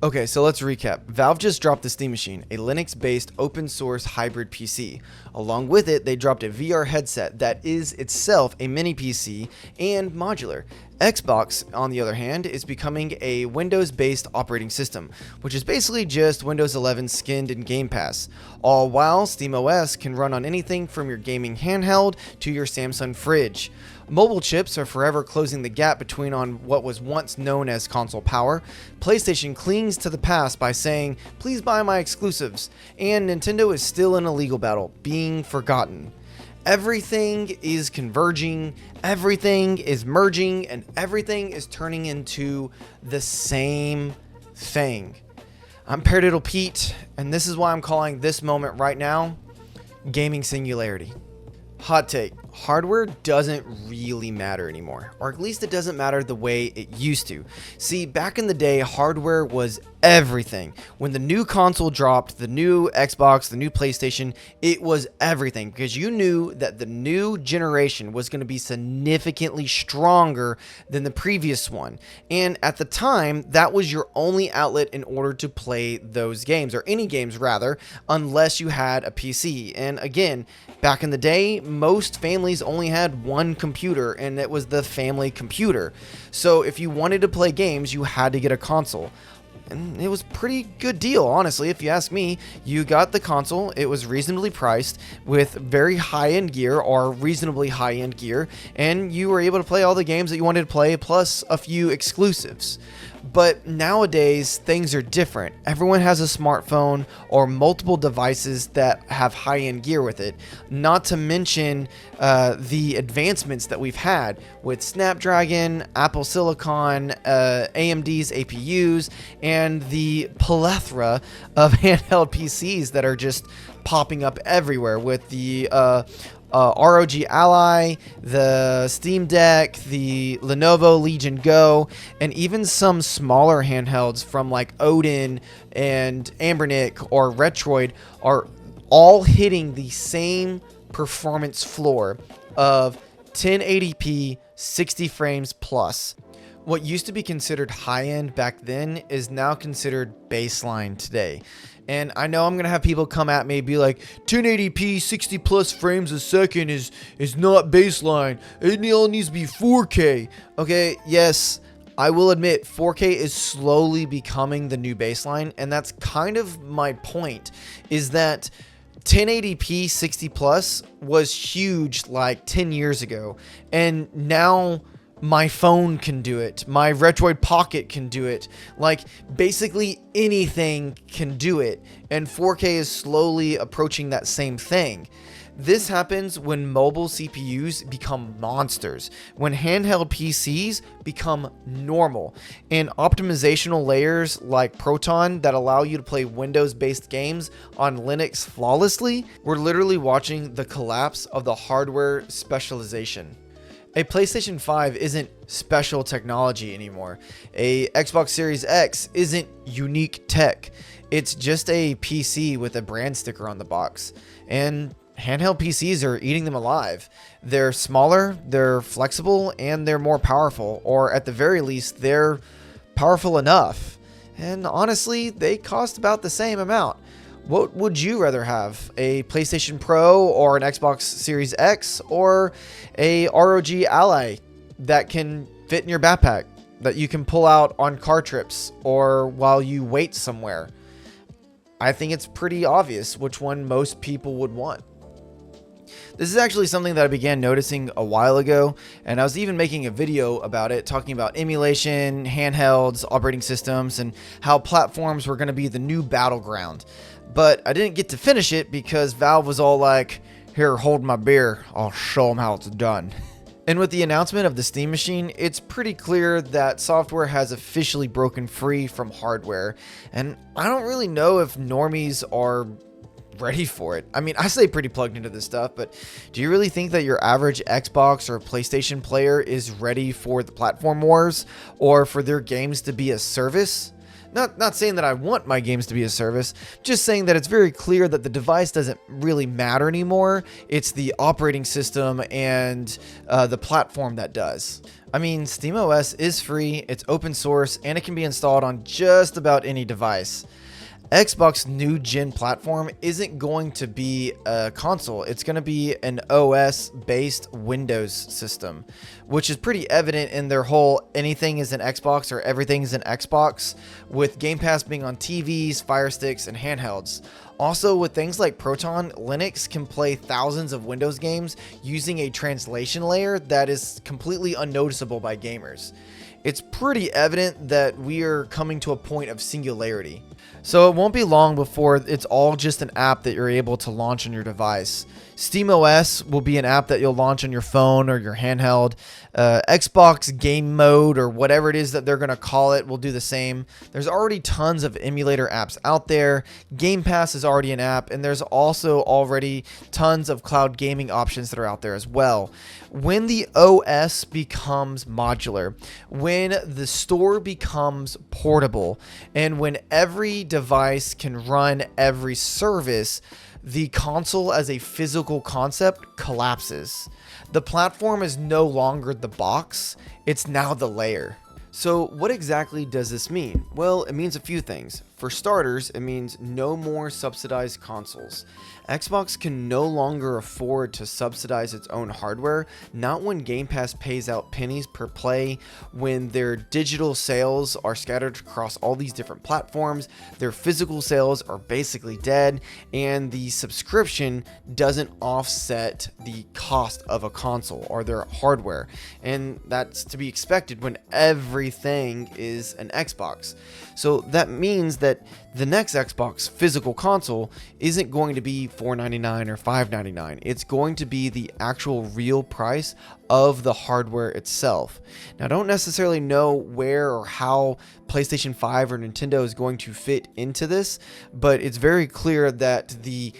Okay, so let's recap. Valve just dropped the Steam Machine, a Linux-based open-source hybrid PC. Along with it, they dropped a VR headset that is itself a mini PC and modular. Xbox, on the other hand, is becoming a Windows-based operating system, which is basically just Windows 11 skinned in Game Pass, all while SteamOS can run on anything from your gaming handheld to your Samsung fridge. Mobile chips are forever closing the gap between on what was once known as console power. PlayStation clings to the past by saying, "Please buy my exclusives," and Nintendo is still in a legal battle, being forgotten. Everything is converging, everything is merging, and everything is turning into the same thing. I'm ParaDiddlePete, and this is why I'm calling this moment right now Gaming Singularity. Hot take. Hardware doesn't really matter anymore, or at least it doesn't matter the way it used to. See, back in the day, hardware was everything. When the new console dropped, the new Xbox, the new PlayStation, it was everything because you knew that the new generation was going to be significantly stronger than the previous one. And at the time, that was your only outlet in order to play those games, or any games rather, unless you had a PC. And again, back in the day, most families only had one computer, and it was the family computer. So if you wanted to play games, you had to get a console. And it was a pretty good deal, honestly, if you ask me. You got the console, it was reasonably priced with very high-end gear or reasonably high-end gear, and you were able to play all the games that you wanted to play, plus a few exclusives. But nowadays, things are different. Everyone has a smartphone or multiple devices that have high-end gear with it. Not to mention the advancements that we've had with Snapdragon, Apple Silicon, AMD's APUs, and the plethora of handheld PCs that are just popping up everywhere with the ROG Ally, the Steam Deck, the Lenovo Legion Go, and even some smaller handhelds from like Odin and Ambernic or Retroid are all hitting the same performance floor of 1080p 60 frames plus. What used to be considered high-end back then is now considered baseline today. And I know I'm going to have people come at me and be like, 1080p 60 plus frames a second is not baseline. It all needs to be 4K. Okay, yes, I will admit 4K is slowly becoming the new baseline. And that's kind of my point, is that 1080p 60 plus was huge like 10 years ago. And now my phone can do it. My Retroid Pocket can do it. Like, basically anything can do it. And 4K is slowly approaching that same thing. This happens when mobile CPUs become monsters, when handheld PCs become normal, and optimizational layers like Proton that allow you to play Windows-based games on Linux flawlessly. We're literally watching the collapse of the hardware specialization. A PlayStation 5 isn't special technology anymore. A Xbox Series X isn't unique tech. It's just a PC with a brand sticker on the box. And handheld PCs are eating them alive. They're smaller, they're flexible, and they're more powerful. Or at the very least, they're powerful enough. And honestly, they cost about the same amount. What would you rather have? A PlayStation Pro or an Xbox Series X, or a ROG Ally that can fit in your backpack that you can pull out on car trips or while you wait somewhere? I think it's pretty obvious which one most people would want. This is actually something that I began noticing a while ago, and I was even making a video about it, talking about emulation, handhelds, operating systems, and how platforms were going to be the new battleground. But I didn't get to finish it because Valve was all like, "Here, hold my beer, I'll show them how it's done." And with the announcement of the Steam Machine, it's pretty clear that software has officially broken free from hardware, and I don't really know if normies are ready for it. I mean, I stay pretty plugged into this stuff, but do you really think that your average Xbox or PlayStation player is ready for the platform wars or for their games to be a service? Not saying that I want my games to be a service, just saying that it's very clear that the device doesn't really matter anymore. It's the operating system and the platform that does. I mean, SteamOS is free, it's open source, and it can be installed on just about any device. Xbox new gen platform isn't going to be a console. It's going to be an OS based Windows system, which is pretty evident in their whole anything is an Xbox or everything is an Xbox, with Game Pass being on TVs, Fire Sticks, and handhelds. Also, with things like Proton, Linux can play thousands of Windows games using a translation layer that is completely unnoticeable by gamers. It's pretty evident that we are coming to a point of singularity. So it won't be long before it's all just an app that you're able to launch on your device. SteamOS will be an app that you'll launch on your phone or your handheld. Xbox Game Mode, or whatever it is that they're going to call it, will do the same. There's already tons of emulator apps out there. Game Pass is already an app, and there's also already tons of cloud gaming options that are out there as well. When the OS becomes modular, when the store becomes portable, and when every device can run every service, the console as a physical concept collapses. The platform is no longer the box, it's now the layer. So what exactly does this mean? Well, it means a few things. For starters, it means no more subsidized consoles. Xbox can no longer afford to subsidize its own hardware, not when Game Pass pays out pennies per play, when their digital sales are scattered across all these different platforms, their physical sales are basically dead, and the subscription doesn't offset the cost of a console or their hardware. And that's to be expected when everything is an Xbox. So that means that the next Xbox physical console isn't going to be $499 or $599. It's going to be the actual real price of the hardware itself. Now, I don't necessarily know where or how PlayStation 5 or Nintendo is going to fit into this, but it's very clear that the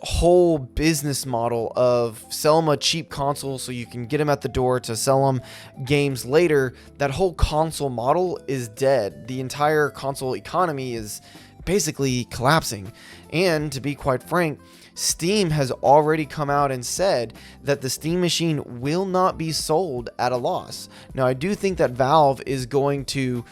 whole business model of sell them a cheap console so you can get them at the door to sell them games later, that whole console model is dead. The entire console economy is basically collapsing. And to be quite frank, Steam has already come out and said that the Steam machine will not be sold at a loss. Now, I do think that Valve is going to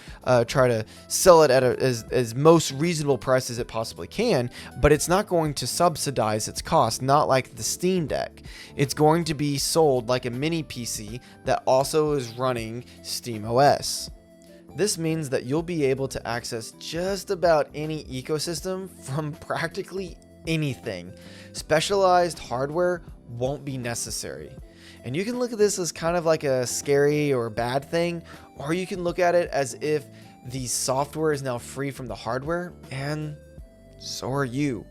try to sell it at as most reasonable price as it possibly can, but it's not going to subsidize its cost, not like the Steam Deck. It's going to be sold like a mini PC that also is running SteamOS. This means that you'll be able to access just about any ecosystem from practically anything. Specialized hardware won't be necessary. And you can look at this as kind of like a scary or bad thing, or you can look at it as if the software is now free from the hardware, and so are you.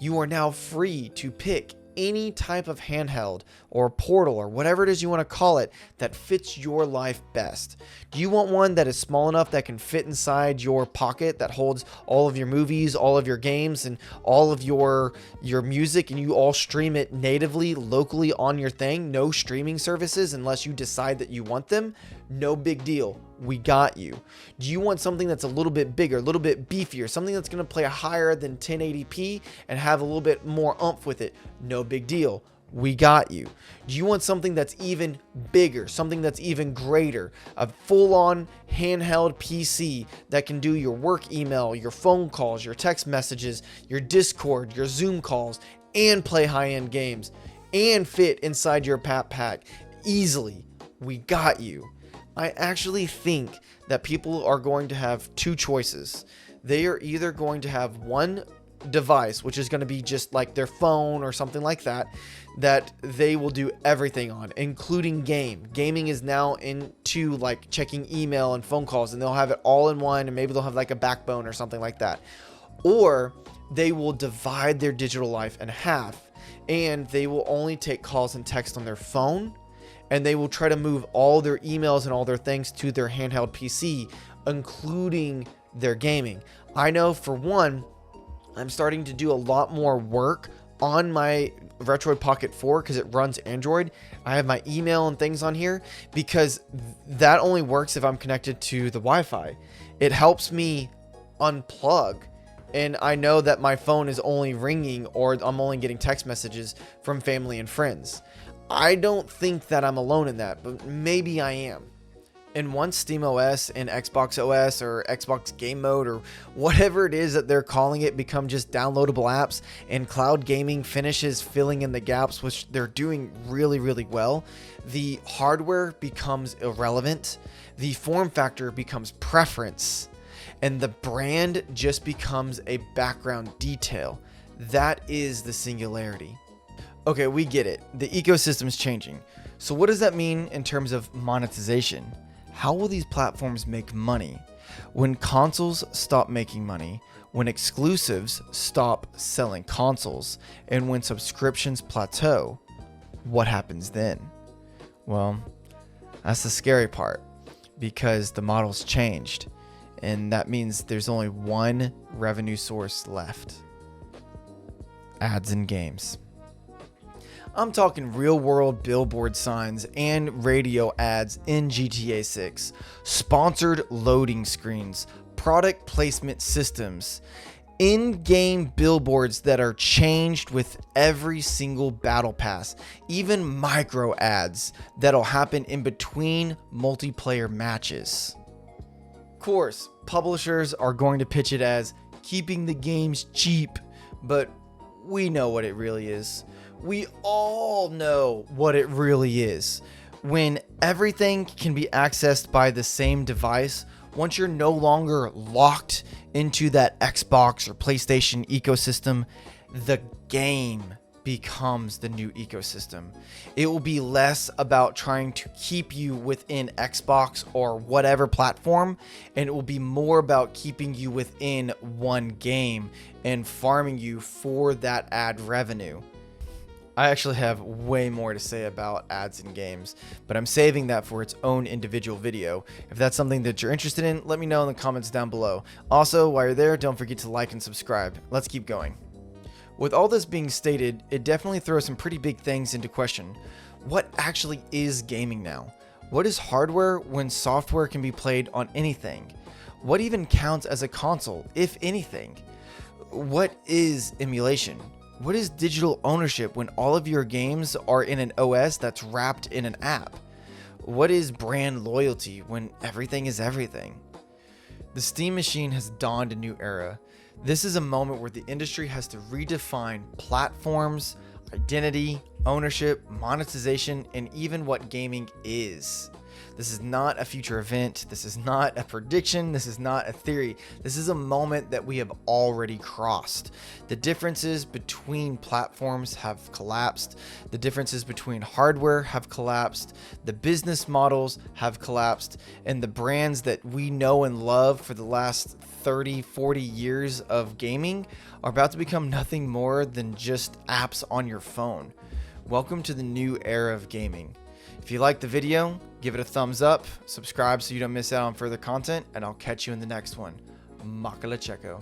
You are now free to pick any type of handheld or portal or whatever it is you want to call it that fits your life best. Do you want one that is small enough that can fit inside your pocket, that holds all of your movies, all of your games, and all of your music, and you all stream it natively, locally on your thing? No streaming services unless you decide that you want them? No big deal. We got you. Do you want something that's a little bit bigger, a little bit beefier, something that's going to play higher than 1080p and have a little bit more oomph with it? No big deal. We got you. Do you want something that's even bigger, something that's even greater, a full-on handheld PC that can do your work email, your phone calls, your text messages, your Discord, your Zoom calls, and play high-end games, and fit inside your pack easily? We got you. I actually think that people are going to have two choices. They are either going to have one device, which is going to be just like their phone or something like that, that they will do everything on, including gaming is now into like checking email and phone calls, and they'll have it all in one, and maybe they'll have like a backbone or something like that. Or they will divide their digital life in half, and they will only take calls and text on their phone, and they will try to move all their emails and all their things to their handheld PC, including their gaming. I know for one, I'm starting to do a lot more work on my Retroid Pocket 4 because it runs Android. I have my email and things on here because that only works if I'm connected to the Wi-Fi. It helps me unplug and I know that my phone is only ringing or I'm only getting text messages from family and friends. I don't think that I'm alone in that, but maybe I am. And once SteamOS and Xbox OS or Xbox Game Mode or whatever it is that they're calling it become just downloadable apps and cloud gaming finishes filling in the gaps, which they're doing really, really well, the hardware becomes irrelevant, the form factor becomes preference, and the brand just becomes a background detail. That is the singularity. Okay, we get it. The ecosystem's changing. So what does that mean in terms of monetization? How will these platforms make money? When consoles stop making money, when exclusives stop selling consoles, and when subscriptions plateau, what happens then? Well, that's the scary part, because the model's changed, and that means there's only one revenue source left: ads in games. I'm talking real world billboard signs and radio ads in GTA 6, sponsored loading screens, product placement systems, in-game billboards that are changed with every single battle pass, even micro ads that'll happen in between multiplayer matches. Of course, publishers are going to pitch it as keeping the games cheap, but we know what it really is. We all know what it really is. When everything can be accessed by the same device, once you're no longer locked into that Xbox or PlayStation ecosystem, the game becomes the new ecosystem. It will be less about trying to keep you within Xbox or whatever platform, and it will be more about keeping you within one game and farming you for that ad revenue. I actually have way more to say about ads in games, but I'm saving that for its own individual video. If that's something that you're interested in, let me know in the comments down below. Also, while you're there, don't forget to like and subscribe. Let's keep going. With all this being stated, it definitely throws some pretty big things into question. What actually is gaming now? What is hardware when software can be played on anything? What even counts as a console, if anything? What is emulation? What is digital ownership when all of your games are in an OS that's wrapped in an app? What is brand loyalty when everything is everything? The Steam machine has dawned a new era. This is a moment where the industry has to redefine platforms, identity, ownership, monetization, and even what gaming is. This is not a future event. This is not a prediction. This is not a theory. This is a moment that we have already crossed. The differences between platforms have collapsed. The differences between hardware have collapsed. The business models have collapsed. And the brands that we know and love for the last 30, 40 years of gaming are about to become nothing more than just apps on your phone. Welcome to the new era of gaming. If you liked the video, give it a thumbs up, subscribe so you don't miss out on further content, and I'll catch you in the next one. Makala Checo.